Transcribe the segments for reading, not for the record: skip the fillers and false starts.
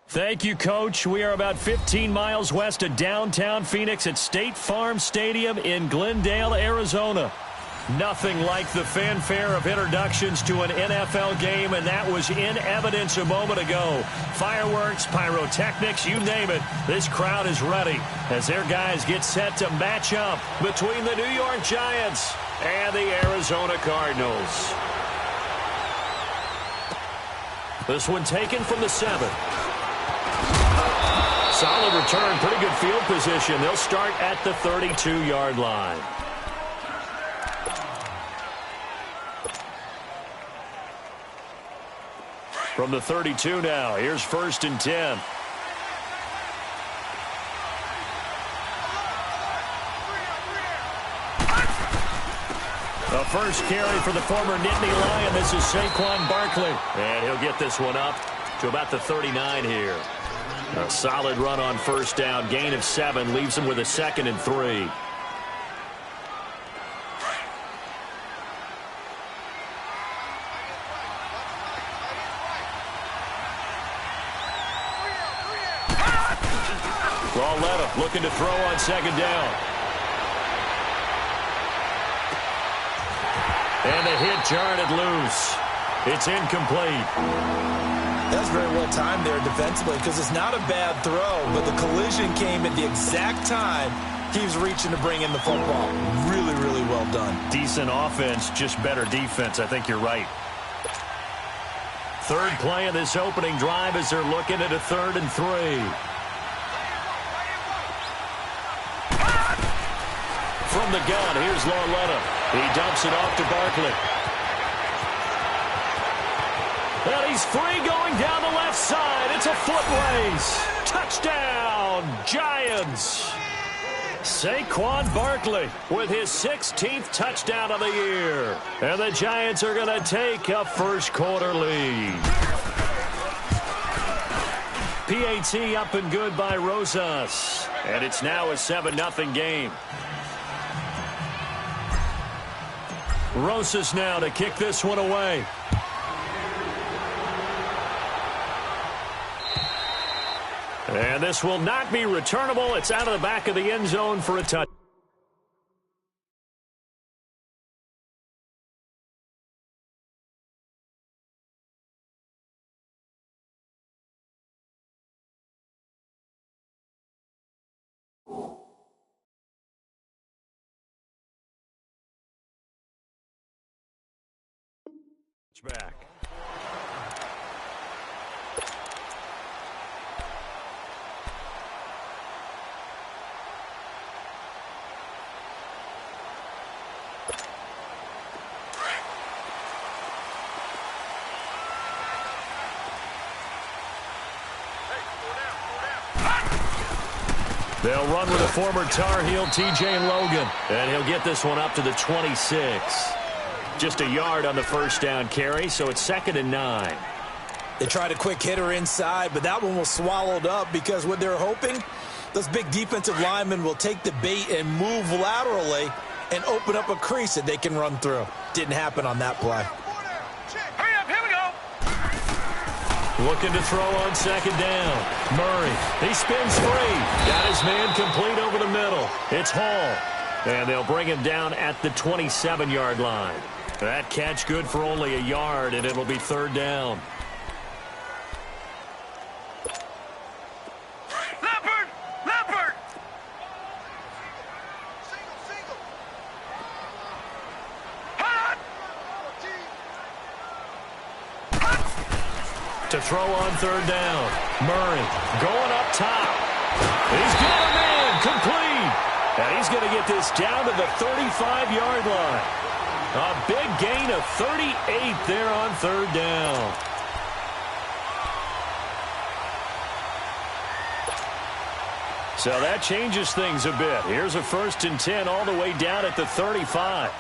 Thank you, Coach. We are about 15 miles west of downtown Phoenix at State Farm Stadium in Glendale, Arizona. Nothing like the fanfare of introductions to an NFL game, and that was in evidence a moment ago. Fireworks, pyrotechnics, you name it. This crowd is ready as their guys get set to match up between the New York Giants and the Arizona Cardinals. This one taken from the 7. Solid return, pretty good field position. They'll start at the 32-yard line. From the 32 now, here's 1st and 10. The first carry for the former Nittany Lion. This is Saquon Barkley. And he'll get this one up to about the 39 here. A solid run on 1st down. Gain of 7 leaves him with a 2nd and 3. Lauletta looking to throw on 2nd down. And the hit jarred it loose. It's incomplete. That was very well timed there defensively because it's not a bad throw, but the collision came at the exact time he was reaching to bring in the football. Really, really well done. Decent offense, just better defense. I think you're right. Third play of this opening drive as they're looking at a 3rd and 3. From the gun, here's Lauletta. He dumps it off to Barkley. And he's free going down the left side. It's a foot race. Touchdown, Giants. Saquon Barkley with his 16th touchdown of the year. And the Giants are going to take a first-quarter lead. PAT up and good by Rosas. And it's now a 7-0 game. Rosas now to kick this one away. And this will not be returnable. It's out of the back of the end zone for a touchdown. Back. They'll run with a former Tar Heel, T.J. Logan. And he'll get this one up to the 26. Just a yard on the first down carry, so it's 2nd and 9. They tried a quick hitter inside, but that one was swallowed up because what they're hoping, those big defensive linemen will take the bait and move laterally and open up a crease that they can run through. Didn't happen on that play. Hurry up, here we go. Looking to throw on 2nd down. Murray, he spins free. Got his man complete over the middle. It's Hall. And they'll bring him down at the 27-yard line. That catch good for only a yard, and it'll be 3rd down. Leopard! Leopard! Hot! To throw on 3rd down. Murray going up top. He's got a man complete. And he's going to get this down to the 35-yard line. A big gain of 38 there on 3rd down. So that changes things a bit. Here's a 1st and 10 all the way down at the 35.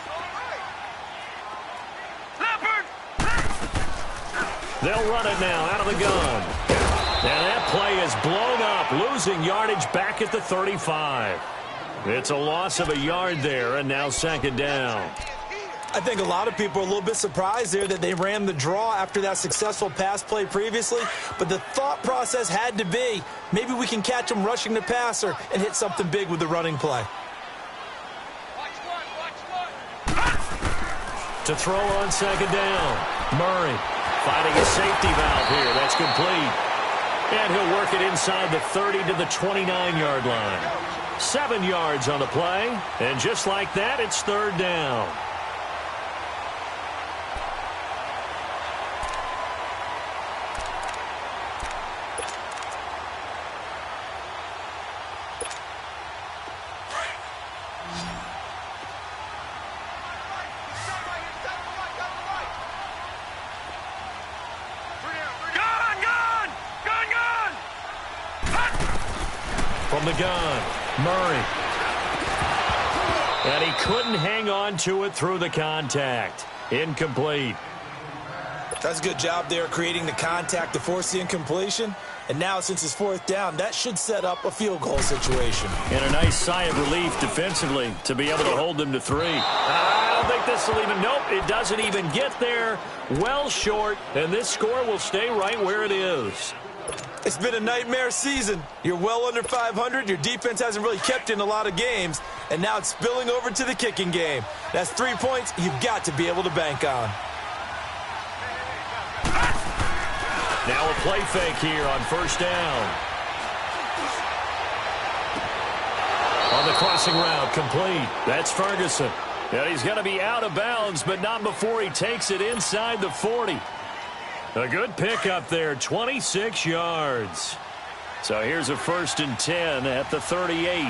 They'll run it now out of the gun. And that play is blown up, losing yardage back at the 35. It's a loss of a yard there, and now 2nd down. I think a lot of people are a little bit surprised there that they ran the draw after that successful pass play previously, but the thought process had to be, maybe we can catch them rushing the passer and hit something big with the running play. To throw on second down. Murray finding a safety valve here. That's complete. And he'll work it inside the 30 to the 29-yard line. 7 yards on the play. And just like that, it's third down. From the gun, Murray. And he couldn't hang on to it through the contact. Incomplete. That's a good job there creating the contact to force the incompletion. And now, since it's fourth down, that should set up a field goal situation. And a nice sigh of relief defensively to be able to hold them to 3. I don't think this will even, nope, it doesn't even get there. Well short, and this score will stay right where it is. It's been a nightmare season. You're well under 500. Your defense hasn't really kept you in a lot of games. And now it's spilling over to the kicking game. That's 3 points you've got to be able to bank on. Now a play fake here on first down. On the crossing route, complete. That's Ferguson. And he's going to be out of bounds, but not before he takes it inside the 40. A good pickup there, 26 yards. So here's a 1st and 10 at the 38.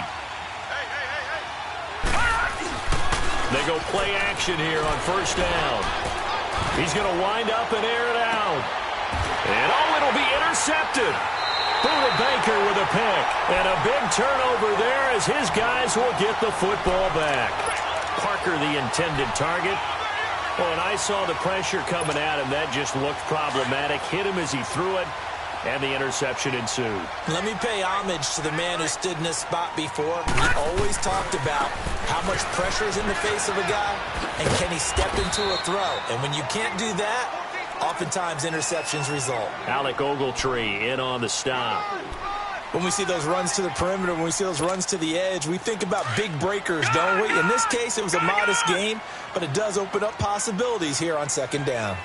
They go play action here on first down. He's going to wind up and air it out. And it'll be intercepted. Buda Baker with a pick. And a big turnover there as his guys will get the football back. Parker the intended target. Well, and I saw the pressure coming at him. That just looked problematic. Hit him as he threw it, and the interception ensued. Let me pay homage to the man who stood in this spot before. He always talked about how much pressure is in the face of a guy, and can he step into a throw. And when you can't do that, oftentimes interceptions result. Alec Ogletree in on the stop. When we see those runs to the perimeter, when we see those runs to the edge, we think about big breakers, don't we? In this case, it was a modest gain, but it does open up possibilities here on second down.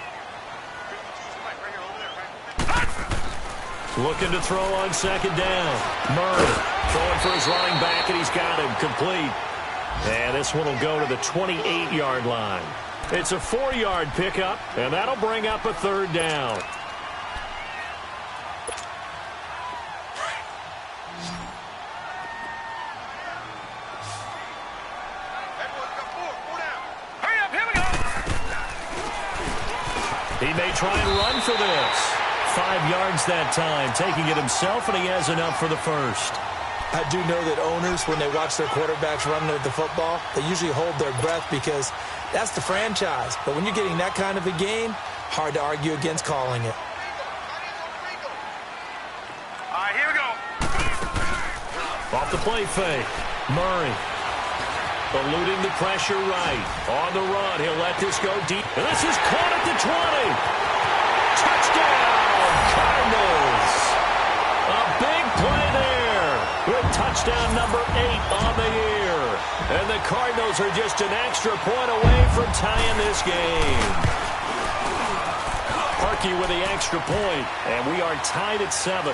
Looking to throw on second down. Murray throwing for his running back, and he's got him complete. And this one will go to the 28-yard line. It's a 4-yard pickup, and that'll bring up a third down. He may try and run for this. 5 yards that time, taking it himself, and he has enough for the first. I do know that owners, when they watch their quarterbacks run with the football, they usually hold their breath because that's the franchise. But when you're getting that kind of a game, hard to argue against calling it. All right, here we go. Off the play fake, Murray. Eluding the pressure right. On the run, he'll let this go deep. And this is caught at the 20. Touchdown, Cardinals. A big play there with touchdown number 8 on the year. And the Cardinals are just an extra point away from tying this game. Parkey with the extra point, and we are tied at 7.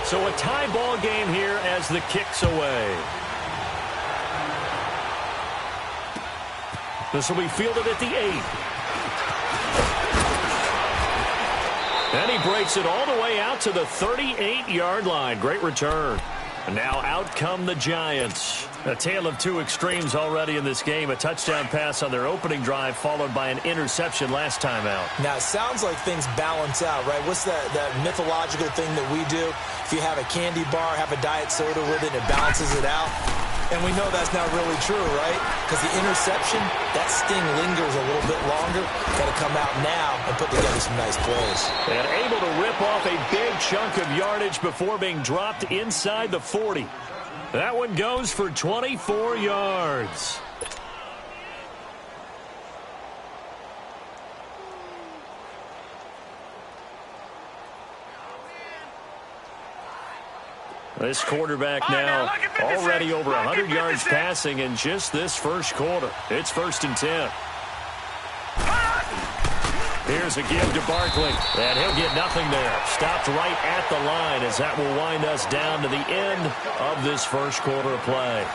So a tie ball game here as the kick's away. This will be fielded at the 8. And he breaks it all the way out to the 38-yard line. Great return. And now out come the Giants. A tale of two extremes already in this game. A touchdown pass on their opening drive followed by an interception last time out. Now, it sounds like things balance out, right? What's that mythological thing that we do? If you have a candy bar, have a diet soda with it, it balances it out. And we know that's not really true, right? Because the interception, that sting lingers a little bit longer. Got to come out now and put together some nice plays. And able to rip off a big chunk of yardage before being dropped inside the 40. That one goes for 24 yards. This quarterback now already over 100 yards passing in just this first quarter. It's 1st and 10. Here's a give to Barkley, and he'll get nothing there. Stopped right at the line as that will wind us down to the end of this first quarter of play.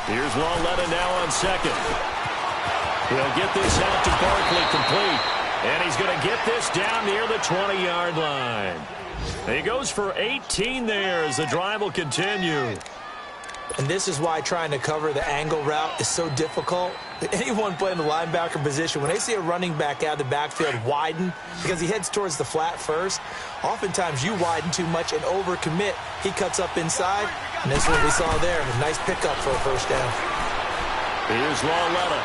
Here's Lauletta now on second. He'll get this out to Barkley complete. And he's going to get this down near the 20-yard line. He goes for 18 there as the drive will continue. And this is why trying to cover the angle route is so difficult. Anyone playing the linebacker position, when they see a running back out of the backfield widen because he heads towards the flat first, oftentimes you widen too much and overcommit. He cuts up inside, and this is what we saw there. A nice pickup for a first down. Here's Lauletta.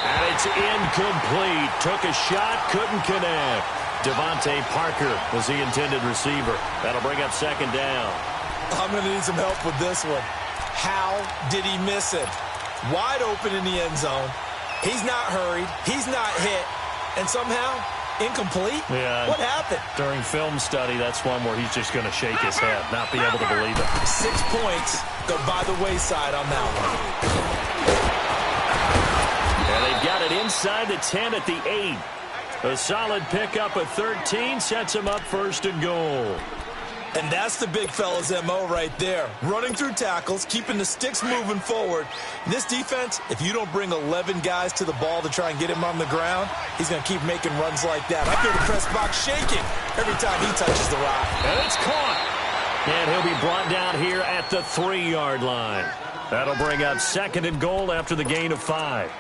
And it's incomplete. Took a shot, couldn't connect. Devontae Parker was the intended receiver. That'll bring up second down. I'm going to need some help with this one. How did he miss it? Wide open in the end zone. He's not hurried. He's not hit. And somehow, incomplete? Yeah. What happened? During film study, that's one where he's just going to shake his head, not be able to believe it. 6 points go by the wayside on that one. And they've got it inside the 10 at the 8. A solid pickup of 13 sets him up 1st and goal. And that's the big fella's MO right there. Running through tackles, keeping the sticks moving forward. This defense, if you don't bring 11 guys to the ball to try and get him on the ground, he's going to keep making runs like that. I feel the press box shaking every time he touches the rock. And it's caught. And he'll be brought down here at the 3-yard line. That'll bring up 2nd and goal after the gain of 5.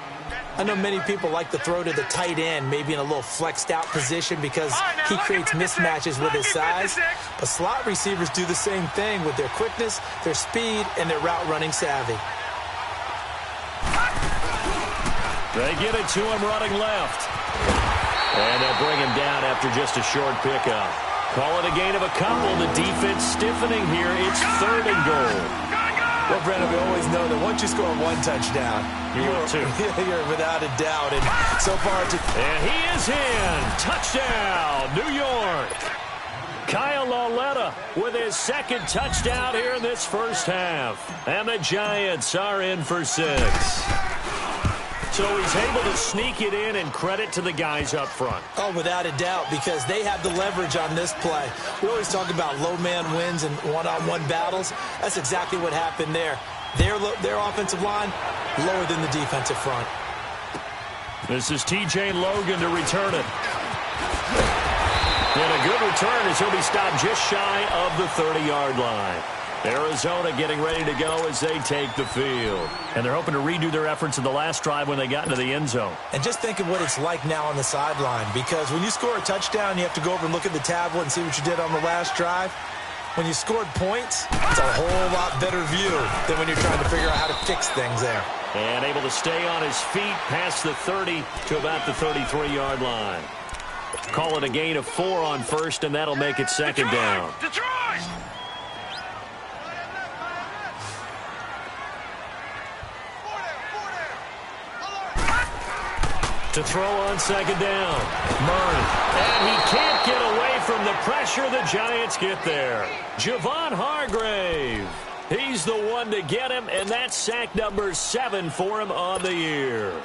I know many people like to throw to the tight end, maybe in a little flexed out position because he creates mismatches with his size. But slot receivers do the same thing with their quickness, their speed, and their route running savvy. They get it to him running left. And they'll bring him down after just a short pickup. Call it a gain of a couple. The defense stiffening here. It's 3rd and goal. Well, Brandon, we always know that once you score 1 touchdown, you're without a doubt. And so far, and he is in. Touchdown, New York. Kyle Lauletta with his 2nd touchdown here in this first half. And the Giants are in for 6. So he's able to sneak it in, and credit to the guys up front. Oh, without a doubt, because they have the leverage on this play. We always talk about low man wins and one-on-one battles. That's exactly what happened there. Their offensive line lower than the defensive front. This is T.J. Logan to return it. And a good return as he'll be stopped just shy of the 30-yard line. Arizona getting ready to go as they take the field. And they're hoping to redo their efforts in the last drive when they got into the end zone. And just think of what it's like now on the sideline, because when you score a touchdown, you have to go over and look at the tablet and see what you did on the last drive. When you scored points, it's a whole lot better view than when you're trying to figure out how to fix things there. And able to stay on his feet past the 30 to about the 33-yard line. Call it a gain of 4 on 1st, and that'll make it 2nd down. Detroit! To throw on 2nd down. Murray. And he can't get away from the pressure. The Giants get there. Javon Hargrave. He's the one to get him, and that's sack number 7 for him on the year.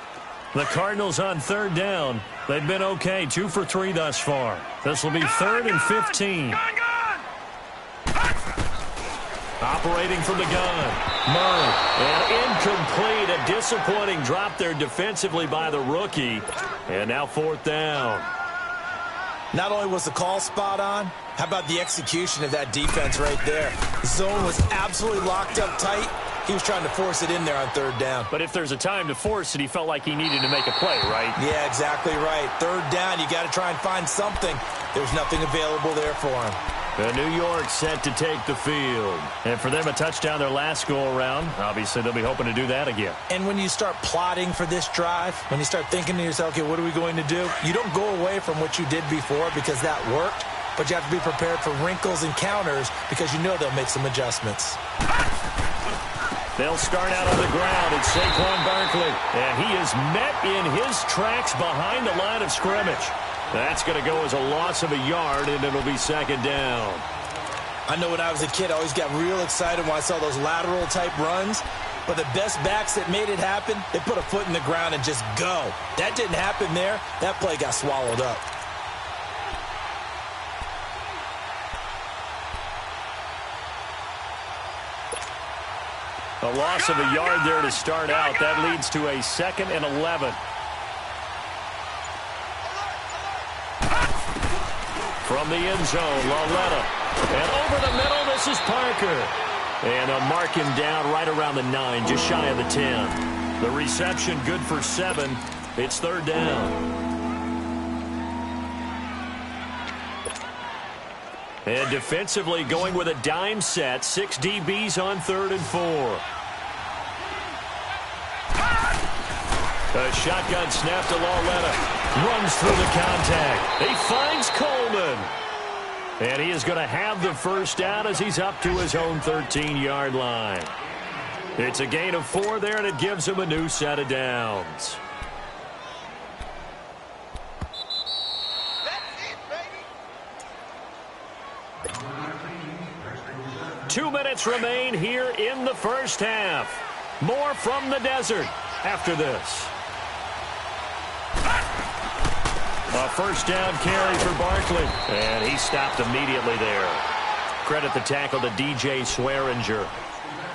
The Cardinals on 3rd down. They've been okay, 2 for 3 thus far. This will be 3rd and 15. Operating from the gun. Murray. And incomplete. A disappointing drop there defensively by the rookie. And now 4th down. Not only was the call spot on, how about the execution of that defense right there? The zone was absolutely locked up tight. He was trying to force it in there on third down. But if there's a time to force it, he felt like he needed to make a play, right? Yeah, exactly right. Third down, you got to try and find something. There's nothing available there for him. The New York set to take the field. And for them, a touchdown their last go-around. Obviously, they'll be hoping to do that again. And when you start plotting for this drive, when you start thinking to yourself, okay, what are we going to do? You don't go away from what you did before because that worked, but you have to be prepared for wrinkles and counters because you know they'll make some adjustments. They'll start out on the ground. It's Saquon Barkley. And he is met in his tracks behind the line of scrimmage. That's going to go as a loss of a yard, and it'll be second down. I know when I was a kid, I always got real excited when I saw those lateral-type runs. But the best backs that made it happen, they put a foot in the ground and just go. That didn't happen there. That play got swallowed up. A loss of a yard there to start out. That leads to a 2nd and 11. From the end zone, Lauletta. And over the middle, this is Parker. And they'll mark him down right around the 9, just shy of the 10. The reception good for 7. It's third down. And defensively going with a dime set. 6 DBs on 3rd and 4. A shotgun snap to Lauletta. Runs through the contact. He finds Coleman. And he is going to have the first down as he's up to his own 13-yard line. It's a gain of 4 there, and it gives him a new set of downs. That's it, baby. 2 minutes remain here in the first half. More from the desert after this. A first down carry for Barkley. And he stopped immediately there. Credit the tackle to DJ Swearinger.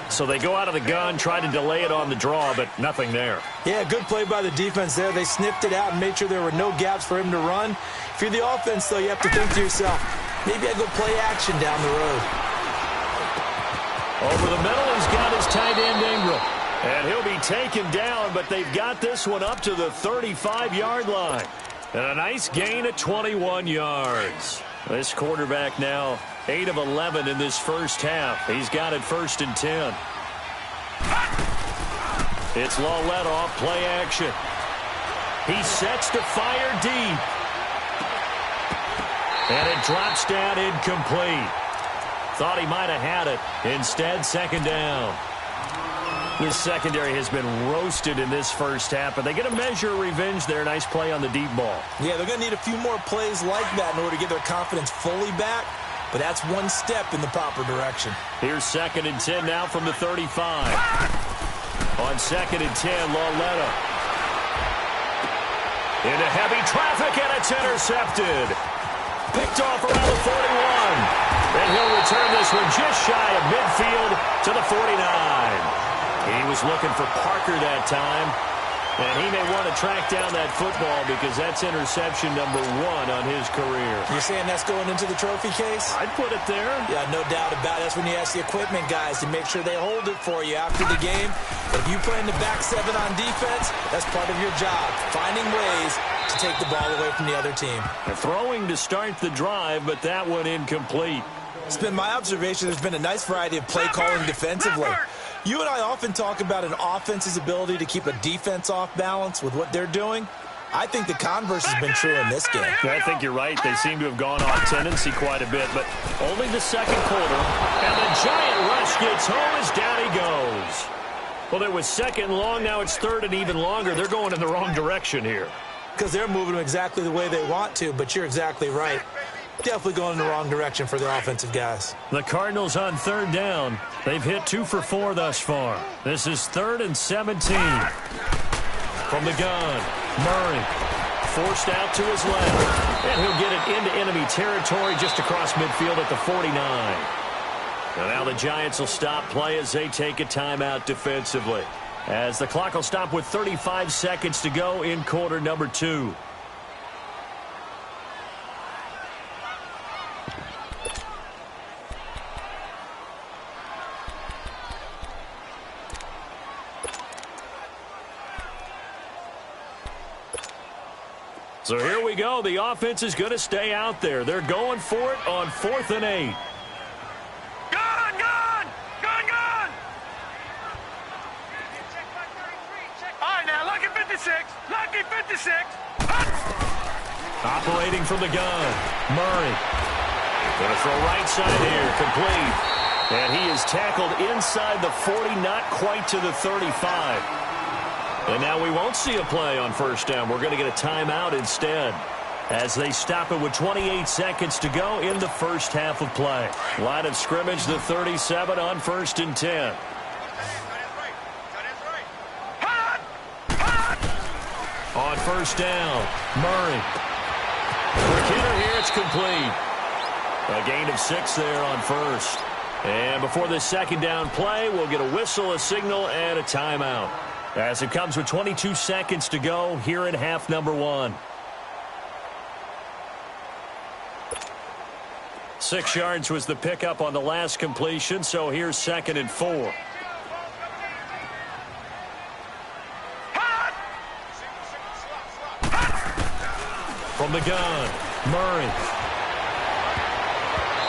So they go out of the gun, try to delay it on the draw, but nothing there. Yeah, good play by the defense there. They sniffed it out and made sure there were no gaps for him to run. If you're the offense, though, you have to think to yourself, maybe I go play action down the road. Over the middle, he's got his tight end Ingram. And he'll be taken down, but they've got this one up to the 35-yard line. And a nice gain of 21 yards. This quarterback now 8 of 11 in this first half. He's got it 1st and 10. It's Lauletta off play action. He sets to fire deep. And it drops down incomplete. Thought he might have had it. Instead, second down. This secondary has been roasted in this first half, but they get a measure of revenge there. Nice play on the deep ball. Yeah, they're going to need a few more plays like that in order to get their confidence fully back, but that's one step in the proper direction. Here's 2nd and 10 now from the 35. On 2nd and 10, Lauletta. Into heavy traffic, and it's intercepted. Picked off around the 41. And he'll return this one just shy of midfield to the 49. He was looking for Parker that time, and he may want to track down that football because that's interception number 1 on his career. You're saying that's going into the trophy case? I'd put it there. Yeah, no doubt about it. That's when you ask the equipment guys to make sure they hold it for you after the game. If you play in the back 7 on defense, that's part of your job, finding ways to take the ball away from the other team. They're throwing to start the drive, but that one incomplete. It's been my observation there's been a nice variety of play calling defensively. You and I often talk about an offense's ability to keep a defense off balance with what they're doing. I think the converse has been true in this game. Yeah, I think you're right. They seem to have gone off tendency quite a bit, but only the second quarter. And the giant rush gets home as down he goes. Well, there was 2nd and long. Now it's 3rd and even longer. They're going in the wrong direction here. Because they're moving them exactly the way they want to, but you're exactly right. Definitely going in the wrong direction for the offensive guys. The Cardinals on 3rd down. They've hit 2 for 4 thus far. This is 3rd and 17. From the gun, Murray forced out to his left. And he'll get it into enemy territory just across midfield at the 49. And now the Giants will stop play as they take a timeout defensively. As the clock will stop with 35 seconds to go in quarter number 2. So here we go. The offense is going to stay out there. They're going for it on 4th and 8. Gun, gun! Gun, gun! All right, now, lucky 56. Lucky 56. Operating from the gun. Murray. Going to throw right side here. Complete. And he is tackled inside the 40, not quite to the 35. And now we won't see a play on first down. We're going to get a timeout instead, as they stop it with 28 seconds to go in the first half of play. Line of scrimmage, the 37 on 1st and 10. On first down, Murray. Quick hitter here, it's complete. A gain of 6 there on first. And before the second down play, we'll get a whistle, a signal, and a timeout, as it comes with 22 seconds to go here in half number 1. 6 yards was the pickup on the last completion, so here's 2nd and 4. From the gun, Murray.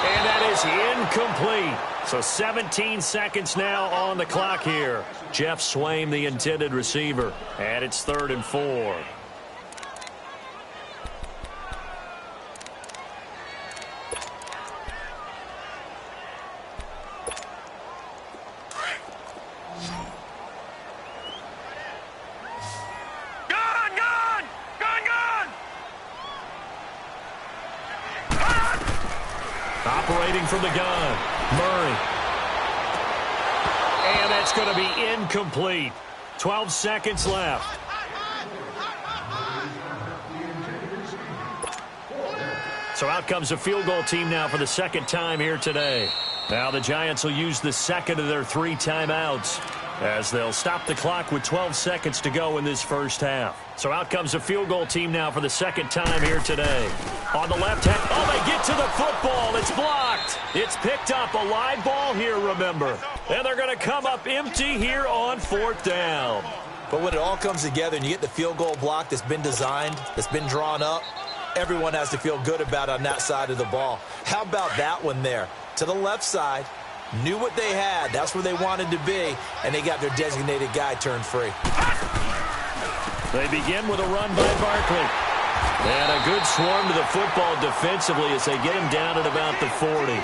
And that is incomplete. So 17 seconds now on the clock here. Jeff Swaim, the intended receiver. And it's 3rd and 4. Operating from the gun, Murray. And that's going to be incomplete. 12 seconds left. So out comes a field goal team now for the second time here today. Now the Giants will use the second of their 3 timeouts, as they'll stop the clock with 12 seconds to go in this first half. So out comes a field goal team now for the second time here today. On the left hand, oh, they get to the football. It's blocked. It's picked up. A live ball here, remember. And they're going to come up empty here on 4th down. But when it all comes together and you get the field goal block that's been designed, that's been drawn up, everyone has to feel good about on that side of the ball. How about that one there? To the left side, knew what they had. That's where they wanted to be, and they got their designated guy turned free. They begin with a run by Barkley. And a good swarm to the football defensively as they get him down at about the 40.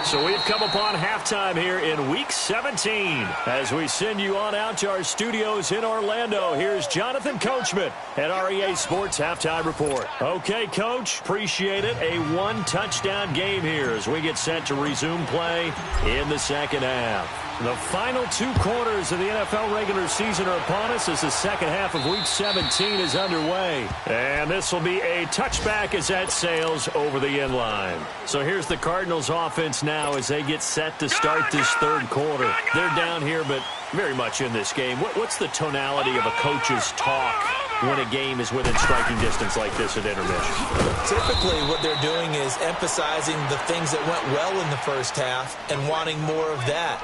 So we've come upon halftime here in Week 17. As we send you on out to our studios in Orlando, here's Jonathan Coachman at REA Sports Halftime Report. Okay, Coach, appreciate it. A 1-touchdown game here as we get set to resume play in the second half. The final 2 quarters of the NFL regular season are upon us as the second half of Week 17 is underway. And this will be a touchback as that sails over the end line. So here's the Cardinals offense now as they get set to start this third quarter. They're down here, but very much in this game. What's the tonality of a coach's talk when a game is within striking distance like this at intermission? Typically what they're doing is emphasizing the things that went well in the first half and wanting more of that.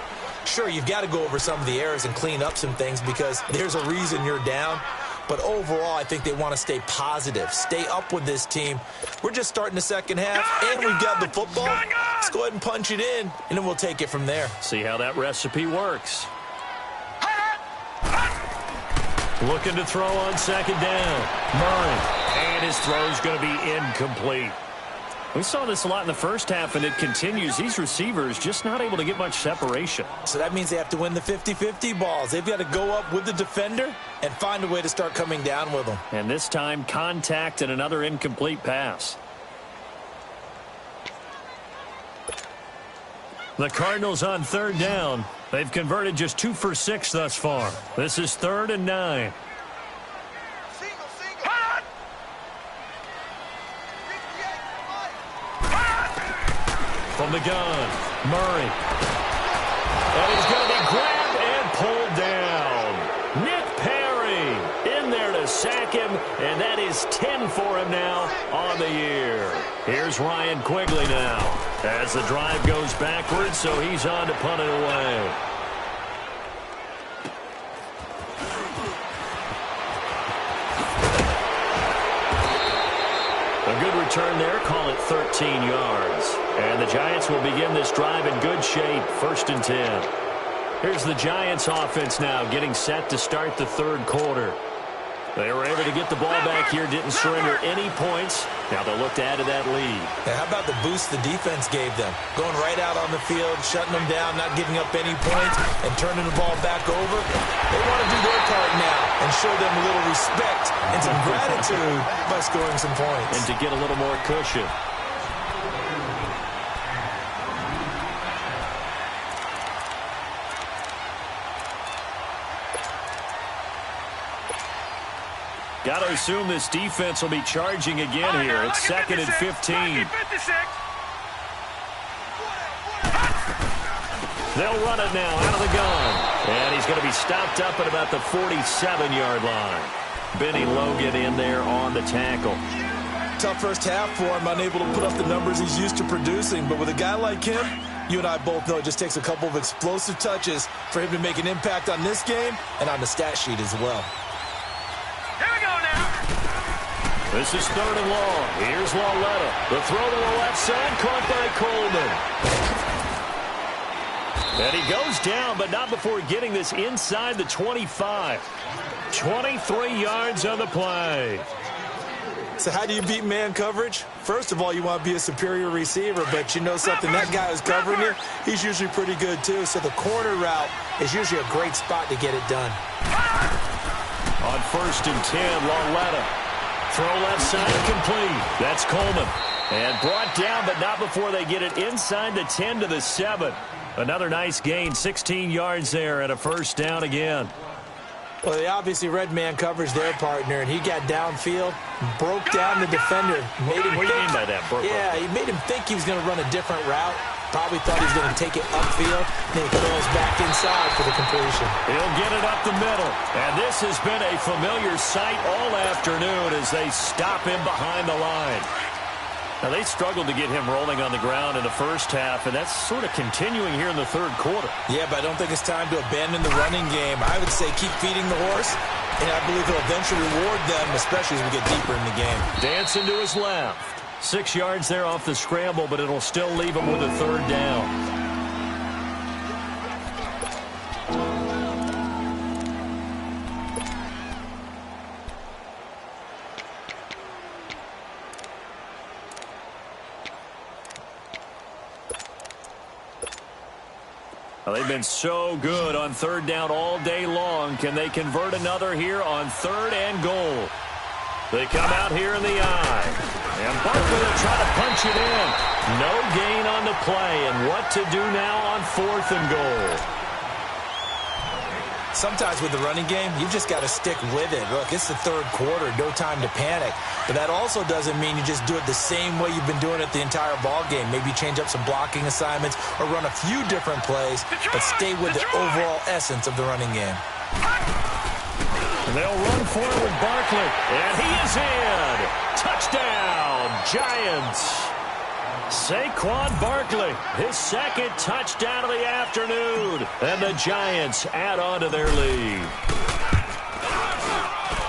Sure, you've got to go over some of the errors and clean up some things because there's a reason you're down. But overall, I think they want to stay positive, stay up with this team. We're just starting the second half, and we've got the football. Let's go ahead and punch it in, and then we'll take it from there. See how that recipe works. Looking to throw on second down. Murray. And his throw's going to be incomplete. We saw this a lot in the first half, and it continues. These receivers just not able to get much separation. So that means they have to win the 50-50 balls. They've got to go up with the defender and find a way to start coming down with them. And this time, contact and another incomplete pass. The Cardinals on third down. They've converted just 2 for 6 thus far. This is 3rd and 9. From the gun, Murray. And he's going to be grabbed and pulled down. Nick Perry in there to sack him, and that is 10 for him now on the year. Here's Ryan Quigley now as the drive goes backwards, so he's on to punt it away. return there, call it 13 yards. And the Giants will begin this drive in good shape, 1st and 10. Here's the Giants offense now getting set to start the third quarter. They were able to get the ball back here, didn't surrender any points. Now they'll look to add to that lead. And how about the boost the defense gave them? Going right out on the field, shutting them down, not giving up any points, and turning the ball back over. They want to do their part now and show them a little respect and some gratitude by scoring some points. And to get a little more cushion. Got to assume this defense will be charging again here. It's 2nd and 15. They'll run it now out of the gun. And he's going to be stopped up at about the 47-yard line. Benny Logan in there on the tackle. Tough first half for him, unable to put up the numbers he's used to producing. But with a guy like him, you and I both know it just takes a couple of explosive touches for him to make an impact on this game and on the stat sheet as well. This is 3rd and long. Here's Lauletta. The throw to the left side, caught by Coleman. And he goes down, but not before getting this inside the 25. 23 yards on the play. So how do you beat man coverage? First of all, you want to be a superior receiver, but you know something, that guy who's covering you, he's usually pretty good too. So the corner route is usually a great spot to get it done. On 1st and 10, Lauletta. Throw left side, complete. That's Coleman. And brought down, but not before they get it inside the 10 to the 7. Another nice gain, 16 yards there, and a 1st down again. Well, they obviously read man coverage their partner, and he got downfield, broke down the defender. What do you mean by that, Burke? Yeah, he made him think he was going to run a different route. Probably thought he was going to take it upfield. Then he throws back inside for the completion. He'll get it up the middle. And this has been a familiar sight all afternoon as they stop him behind the line. Now, they struggled to get him rolling on the ground in the first half, and that's sort of continuing here in the third quarter. Yeah, but I don't think it's time to abandon the running game. I would say keep feeding the horse, and I believe he'll eventually reward them, especially as we get deeper in the game. Dancing to his left. 6 yards there off the scramble, but it'll still leave him with a 3rd down. Well, they've been so good on 3rd down all day long. Can they convert another here on 3rd and goal? They come out here in the eye. And Barkley will try to punch it in. No gain on the play. And what to do now on 4th and goal? Sometimes with the running game, you've just got to stick with it. Look, it's the third quarter, no time to panic. But that also doesn't mean you just do it the same way you've been doing it the entire ball game. Maybe change up some blocking assignments or run a few different plays, but stay with the overall essence of the running game. And they'll run forward Barkley, and he is in. Touchdown, Giants. Saquon Barkley, his 2nd touchdown of the afternoon. And the Giants add on to their lead.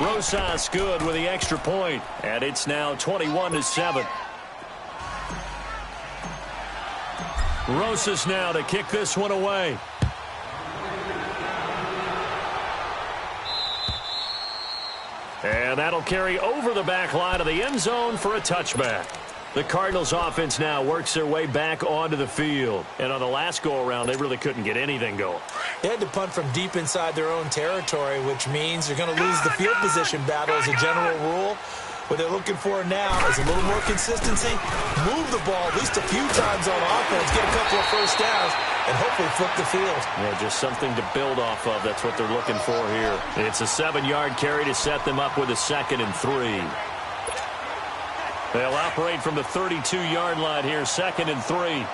Rosas good with the extra point, and it's now 21-7. Rosas now to kick this one away. And that'll carry over the back line of the end zone for a touchback. The Cardinals offense now works their way back onto the field. And on the last go-around, they really couldn't get anything going. They had to punt from deep inside their own territory, which means they're going to lose the field position battle as a general rule. What they're looking for now is a little more consistency, move the ball at least a few times on offense, get a couple of 1st downs, and hopefully flip the field. Yeah, just something to build off of. That's what they're looking for here. It's a 7-yard carry to set them up with a 2nd and 3. They'll operate from the 32-yard line here, 2nd and 3.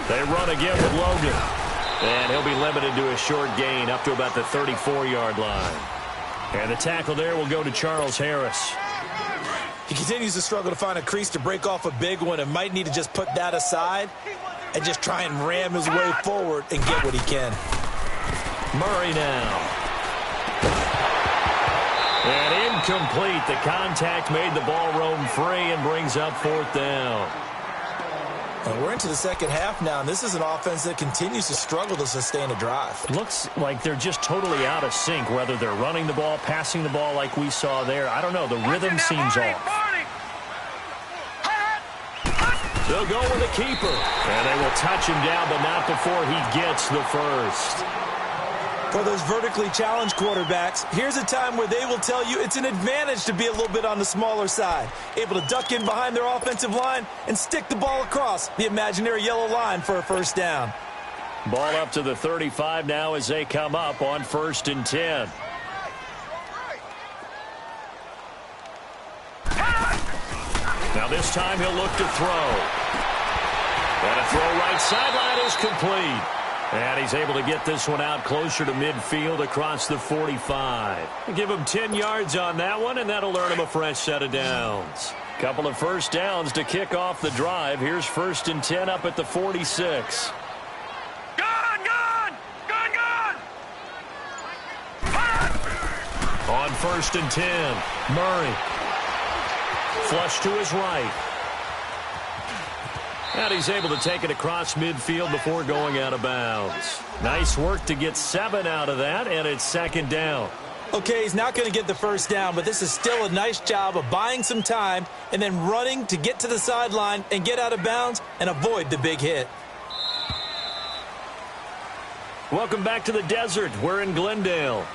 They run again with Logan. And he'll be limited to a short gain up to about the 34-yard line. And the tackle there will go to Charles Harris. He continues to struggle to find a crease to break off a big one and might need to just put that aside and just try and ram his way forward and get what he can. Murray now. And incomplete. The contact made the ball roam free and brings up fourth down. And we're into the second half now, and this is an offense that continues to struggle to sustain a drive. Looks like they're just totally out of sync, whether they're running the ball, passing the ball like we saw there. I don't know. The rhythm seems off. They'll go with a keeper. And they will touch him down, but not before he gets the first. For those vertically challenged quarterbacks, here's a time where they will tell you it's an advantage to be a little bit on the smaller side, able to duck in behind their offensive line and stick the ball across the imaginary yellow line for a first down. Ball up to the 35 now as they come up on 1st and 10. Now this time he'll look to throw. And a throw right sideline is complete. And he's able to get this one out closer to midfield across the 45. Give him 10 yards on that one, and that'll earn him a fresh set of downs. Couple of first downs to kick off the drive. Here's 1st and 10 up at the 46. Gone! On 1st and 10, Murray. Flush to his right. And he's able to take it across midfield before going out of bounds. Nice work to get 7 out of that, and it's 2nd down. Okay, he's not going to get the first down, but this is still a nice job of buying some time and then running to get to the sideline and get out of bounds and avoid the big hit. Welcome back to the desert. We're in Glendale.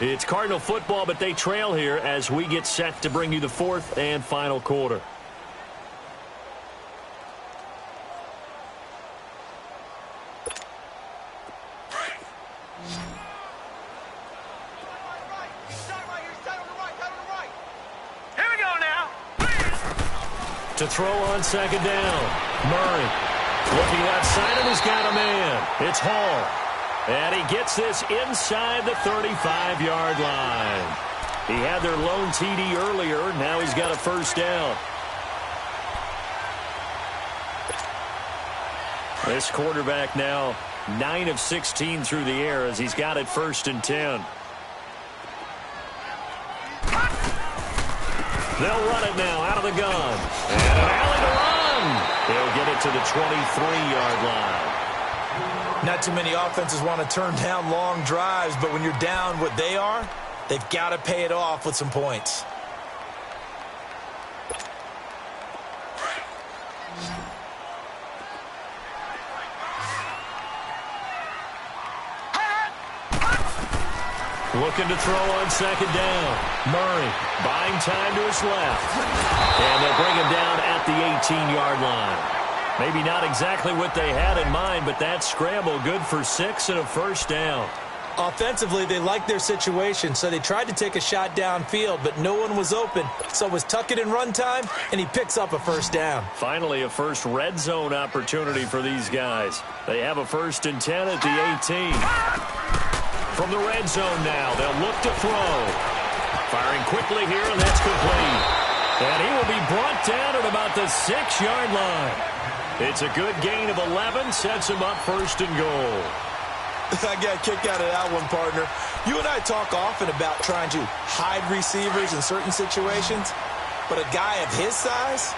It's Cardinal football, but they trail here as we get set to bring you the 4th and final quarter. To throw on 2nd down. Murray looking left side, and he's got a man. It's Hall. And he gets this inside the 35-yard line. He had their lone TD earlier. Now he's got a first down. This quarterback now 9 of 16 through the air as he's got it 1st and 10. They'll run it now out of the gun. And an alley to run. They'll get it to the 23-yard line. Not too many offenses want to turn down long drives, but when you're down what they are, they've got to pay it off with some points. Looking to throw on 2nd down. Murray buying time to his left. And they'll bring him down at the 18-yard line. Maybe not exactly what they had in mind, but that scramble good for 6 and a first down. Offensively, they liked their situation, so they tried to take a shot downfield, but no one was open. So it was tuck it in run time, and he picks up a first down. Finally, a first red zone opportunity for these guys. They have a 1st and 10 at the 18. From the red zone now, they'll look to throw. Firing quickly here, and that's complete. And he will be brought down at about the 6-yard line. It's a good gain of 11, sets him up 1st and goal. I got a kick out of that one, partner. You and I talk often about trying to hide receivers in certain situations, but a guy of his size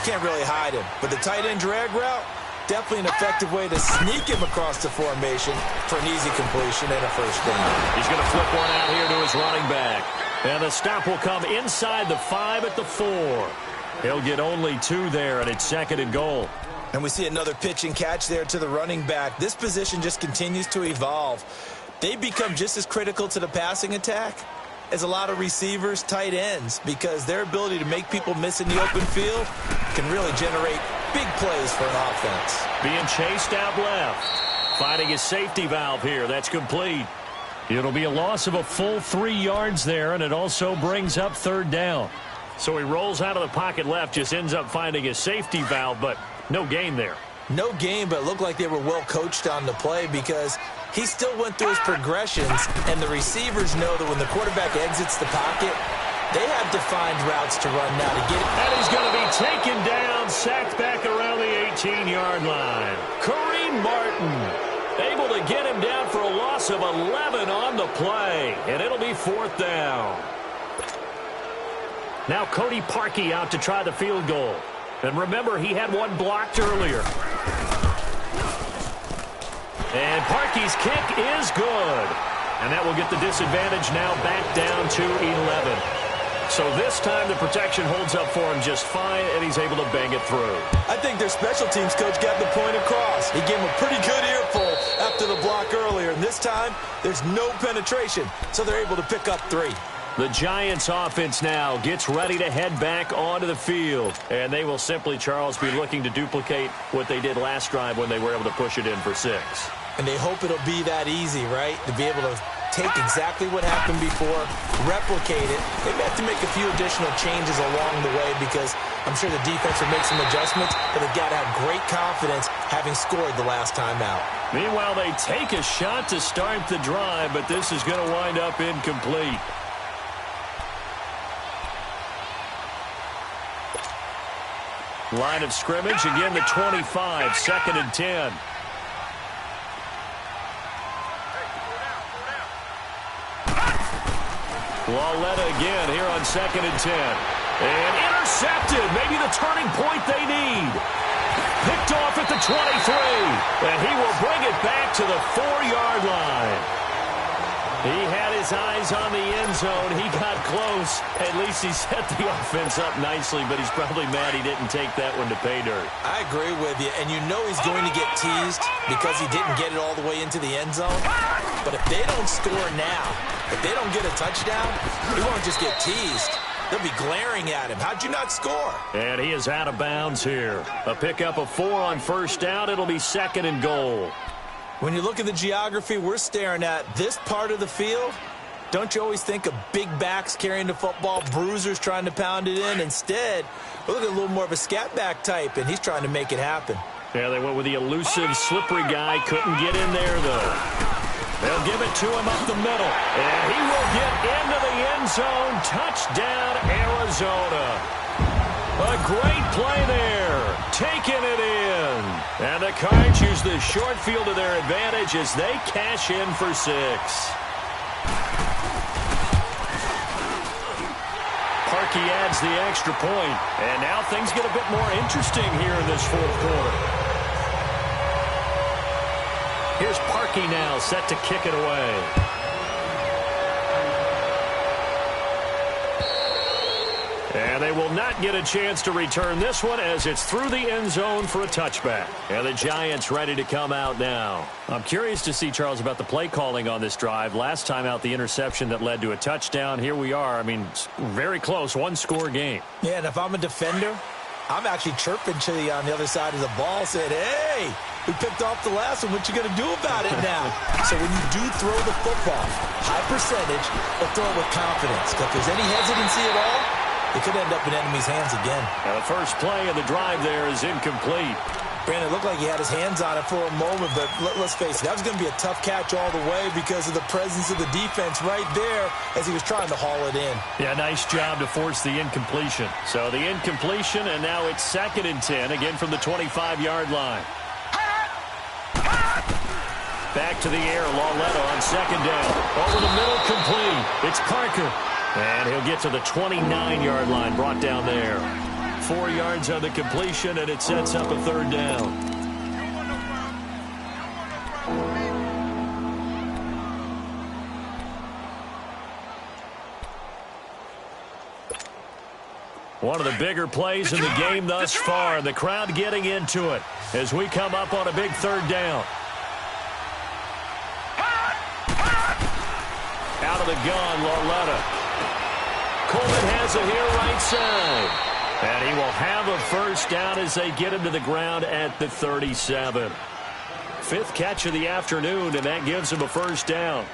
can't really hide him. But the tight end drag route, definitely an effective way to sneak him across the formation for an easy completion and a first down. He's going to flip one out here to his running back. And the stop will come inside the 5 at the 4. He'll get only 2 there, and it's 2nd and goal. And we see another pitch and catch there to the running back. This position just continues to evolve. They become just as critical to the passing attack as a lot of receivers, tight ends, because their ability to make people miss in the open field can really generate big plays for an offense. Being chased out left. Finding his safety valve here. That's complete. It'll be a loss of a full 3 yards there, and it also brings up 3rd down. So he rolls out of the pocket left, just ends up finding his safety valve, but no gain there. No gain, but it looked like they were well coached on the play because he still went through his progressions, and the receivers know that when the quarterback exits the pocket, they have defined routes to run now to get it. And he's going to be taken down, sacked back around the 18-yard line. Kareem Martin able to get him down for a loss of 11 on the play, and it'll be 4th down. Now Cody Parkey out to try the field goal. And remember, he had one blocked earlier. And Parkey's kick is good. And that will get the disadvantage now back down to 11. So this time the protection holds up for him just fine, and he's able to bang it through. I think their special teams coach got the point across. He gave him a pretty good earful after the block earlier. And this time, there's no penetration, so they're able to pick up 3. The Giants offense now gets ready to head back onto the field. And they will simply, Charles, be looking to duplicate what they did last drive when they were able to push it in for 6. And they hope it'll be that easy, right? To be able to take exactly what happened before, replicate it. They may have to make a few additional changes along the way because I'm sure the defense will make some adjustments, but they've got to have great confidence having scored the last time out. Meanwhile, they take a shot to start the drive, but this is going to wind up incomplete. Line of scrimmage, again the 25, 2nd and 10. Lauletta again here on 2nd and 10. And intercepted, maybe the turning point they need. Picked off at the 23. And he will bring it back to the 4-yard line. He had his eyes on the end zone. He got close. At least he set the offense up nicely, but he's probably mad he didn't take that one to pay dirt. I agree with you, and you know he's going to get teased because he didn't get it all the way into the end zone. But if they don't score now, if they don't get a touchdown, he won't just get teased. They'll be glaring at him. How'd you not score? And he is out of bounds here. A pickup of 4 on first down. It'll be 2nd and goal. When you look at the geography we're staring at, this part of the field, don't you always think of big backs carrying the football, bruisers trying to pound it in? Instead, we're looking at a little more of a scat back type, and he's trying to make it happen. Yeah, they went with the elusive, slippery guy. Couldn't get in there, though. They'll give it to him up the middle. And he will get into the end zone. Touchdown, Arizona. A great play there. Taking it in. And the Cards use the short field to their advantage as they cash in for 6. Parkey adds the extra point. And now things get a bit more interesting here in this 4th quarter. Here's Parkey now set to kick it away. And they will not get a chance to return this one as it's through the end zone for a touchback. And the Giants ready to come out now. I'm curious to see, Charles, about the play calling on this drive. Last time out, the interception that led to a touchdown. Here we are. I mean, very close, 1-score game. Yeah, and if I'm a defender, I'm actually chirping to you on the other side of the ball, saying, hey, we picked off the last one. What you going to do about it now? So when you do throw the football, high percentage, but throw it with confidence. If there's any hesitancy at all, it could end up in enemy's hands again. And the first play of the drive there is incomplete. Brandon, it looked like he had his hands on it for a moment, but let's face it, that was going to be a tough catch all the way because of the presence of the defense right there as he was trying to haul it in. Yeah, nice job to force the incompletion. So the incompletion, and now it's 2nd and 10, again from the 25-yard line. Back to the air, Lauletta on 2nd down. Over the middle, complete. It's Parker. And he'll get to the 29-yard line, brought down there. 4 yards on the completion, and it sets up a 3rd down. One of the bigger plays in the game thus far, and the crowd getting into it as we come up on a big 3rd down. Out of the gun, Lauletta. Coleman has it here right side. And he will have a first down as they get him to the ground at the 37. 5th catch of the afternoon, and that gives him a first down.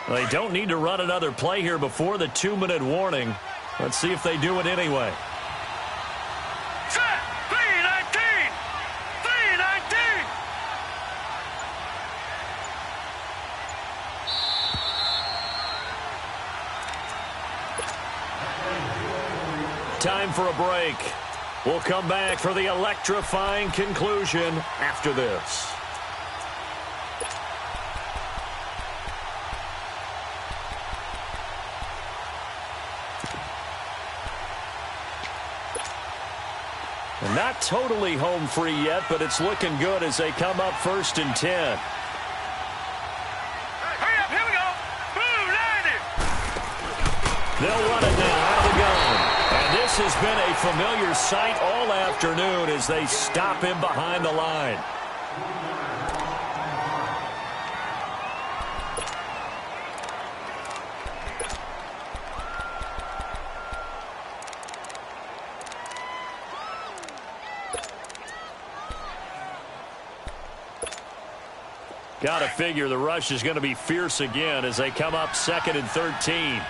They don't need to run another play here before the 2-minute warning. Let's see if they do it anyway. Time for a break. We'll come back for the electrifying conclusion after this. Not totally home free yet, but it's looking good as they come up 1st and 10. Hurry up, here we go. Boom, 90. They'll run it now out of the gun. And this has been a familiar sight all afternoon as they stop him behind the line. Got to figure the rush is going to be fierce again as they come up 2nd and 13.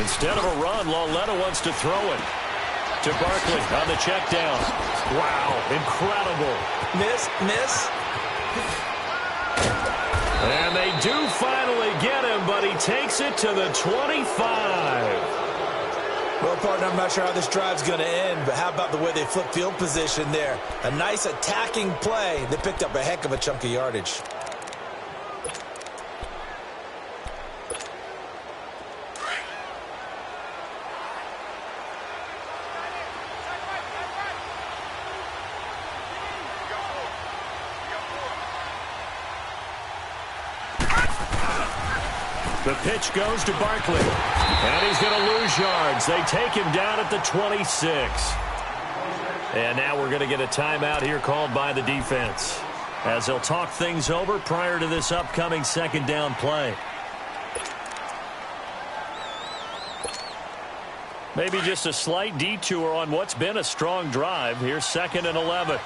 Instead of a run, Lauletta wants to throw it to Barkley on the check down. Wow, incredible. Miss. And they do finally get him, but he takes it to the 25. Well, partner, I'm not sure how this drive's going to end, but how about the way they flip field position there? A nice attacking play. They picked up a heck of a chunk of yardage. The pitch goes to Barkley, and he's going to lose yards. They take him down at the 26. And now we're going to get a timeout here called by the defense as they'll talk things over prior to this upcoming 2nd down play. Maybe just a slight detour on what's been a strong drive. Here's 2nd and 11.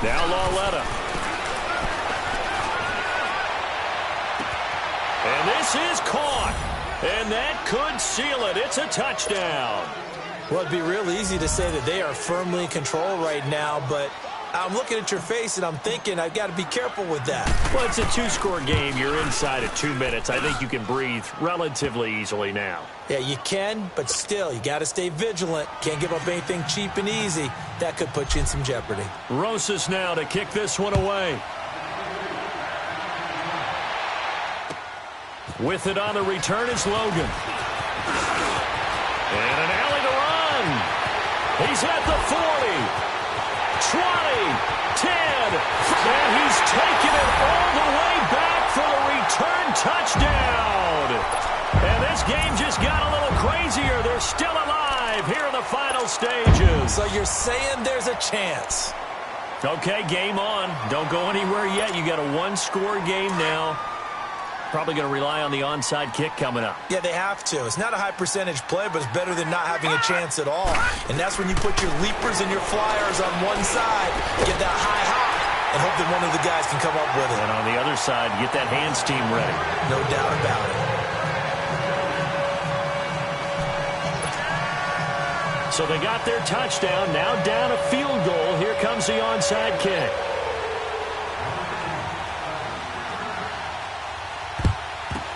Now Lauletta. And this is caught. And that could seal it. It's a touchdown. Well, it'd be real easy to say that they are firmly in control right now, but I'm looking at your face and I'm thinking I've got to be careful with that. Well, it's a 2-score game. You're inside of 2 minutes. I think you can breathe relatively easily now. Yeah, you can, but still, you got to stay vigilant. Can't give up anything cheap and easy. That could put you in some jeopardy. Rosas now to kick this one away. With it on the return is Logan. And an alley to run. He's at the 40, 20, 10, and he's taken it all the way back for the return touchdown. And this game just got a little crazier. They're still alive here in the final stages. So you're saying there's a chance? Okay, game on. Don't go anywhere yet. You got a 1-score game now. Probably going to rely on the onside kick coming up. Yeah, they have to. It's not a high percentage play, but it's better than not having a chance at all. And that's when you put your leapers and your flyers on one side, get that high hop, and hope that one of the guys can come up with it. And on the other side, get that hands team ready. No doubt about it. So they got their touchdown. Now down a field goal. Here comes the onside kick.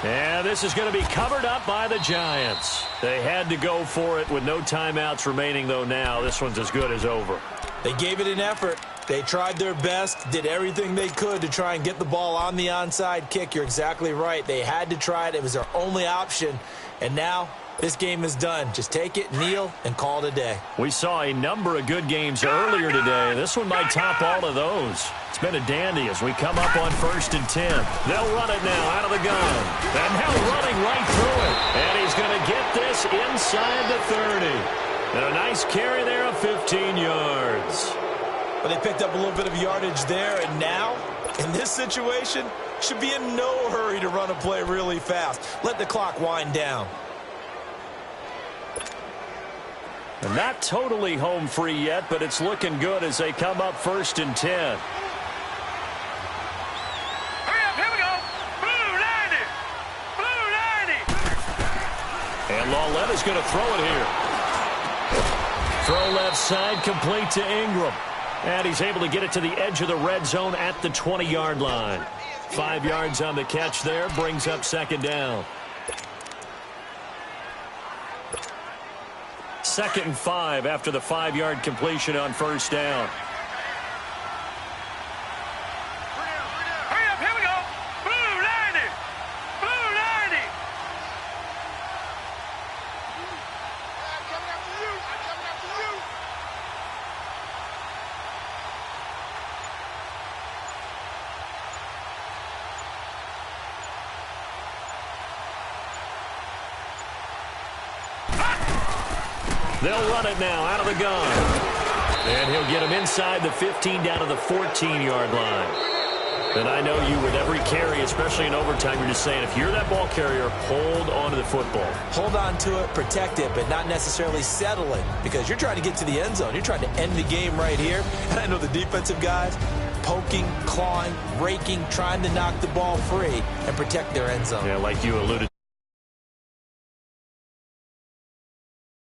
And this is going to be covered up by the Giants. They had to go for it with no timeouts remaining, though now. This one's as good as over. They gave it an effort. They tried their best, did everything they could to try and get the ball on the onside kick. You're exactly right. They had to try it. It was their only option. And now this game is done. Just take it, kneel, and call it a day. We saw a number of good games earlier today. This one might top all of those. It's been a dandy as we come up on 1st and 10. They'll run it now out of the gun. And now running right through it. And he's going to get this inside the 30. And a nice carry there of 15 yards. But they picked up a little bit of yardage there, and now, in this situation, should be in no hurry to run a play really fast. Let the clock wind down. And not totally home free yet, but it's looking good as they come up 1st and 10. Hurry up, here we go. Blue 90. Blue 90. And Lauletta's going to throw it here. Throw left side, complete to Ingram. And he's able to get it to the edge of the red zone at the 20-yard line. 5 yards on the catch there, brings up 2nd down. 2nd and 5 after the 5-yard completion on 1st down. They'll run it now out of the gun. And he'll get him inside the 15 down to the 14-yard line. And I know you, with every carry, especially in overtime, you're just saying, if you're that ball carrier, hold on to the football. Hold on to it, protect it, but not necessarily settle it, because you're trying to get to the end zone. You're trying to end the game right here. And I know the defensive guys poking, clawing, raking, trying to knock the ball free and protect their end zone. Yeah, like you alluded